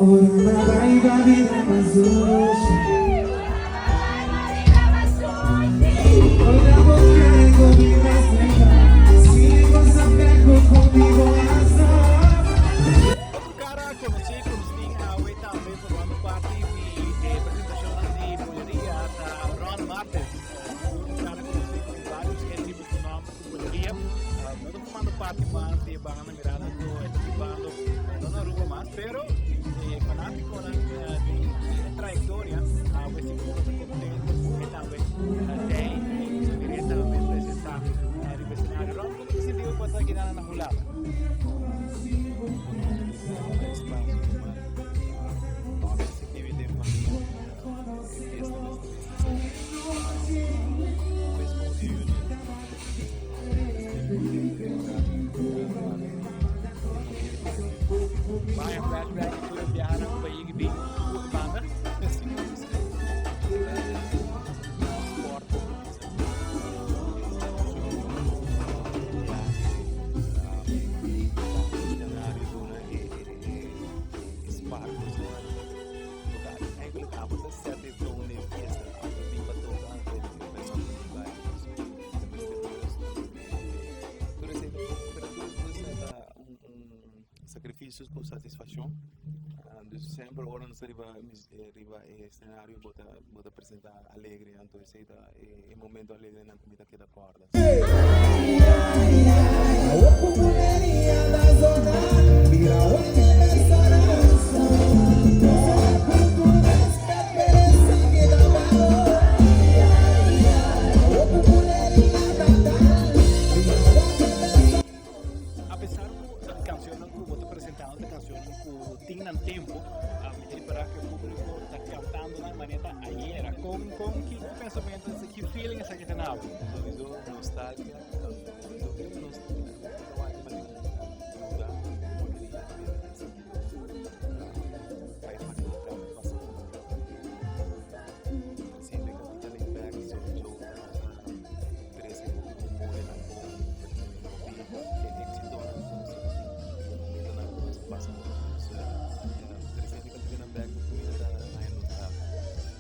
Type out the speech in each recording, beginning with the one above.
Ora vai vida mais hoje. Ora vou querer comigo mais se você pega comigo Outro cara conosci away também formando parte de apresentação de bolheria da Ron Martins. Um cara conhecido com vários tipos de nomes de bolheria. Não estou formando parte mais de Bangana Mirada, estou bando na rua mais, pero fanático de trayectória, a esse grupo de contexto e também tem diretamente apresentar no cenário. Ron, como se sentiu quando aqui na rolada? Banyak flashback itu udah biasa aku bayi gini banda sport sacrifícios por satisfação. Sempre ora nos riba cenário bota apresentar alegre, então esse é momento alegre na comida que dá corda. Apesar da canção que eu vou apresentar, a canção que tinha tempo, a medida para que o público está cantando na maneira ayer, com que pensamento, que feeling essa que tem na Nostalgia,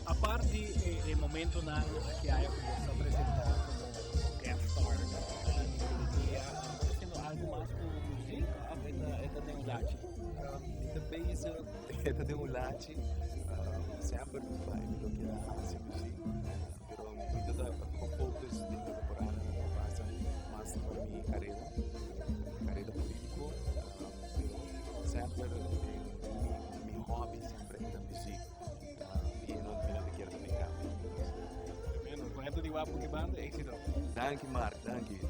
a parte do momento na que a eu vou apresentar como guest star, sendo algo mais com música, esta tem um latte. Também isso tem um latte, sempre vai bloquear a música, mas ainda dá poucos de temporada passa mais para minha carreira político, sempre meu hobby sempre é a música. E não quero brincar. Tremendo, com essa de Wapo que banda, é éxito. Danke, Mark, danke.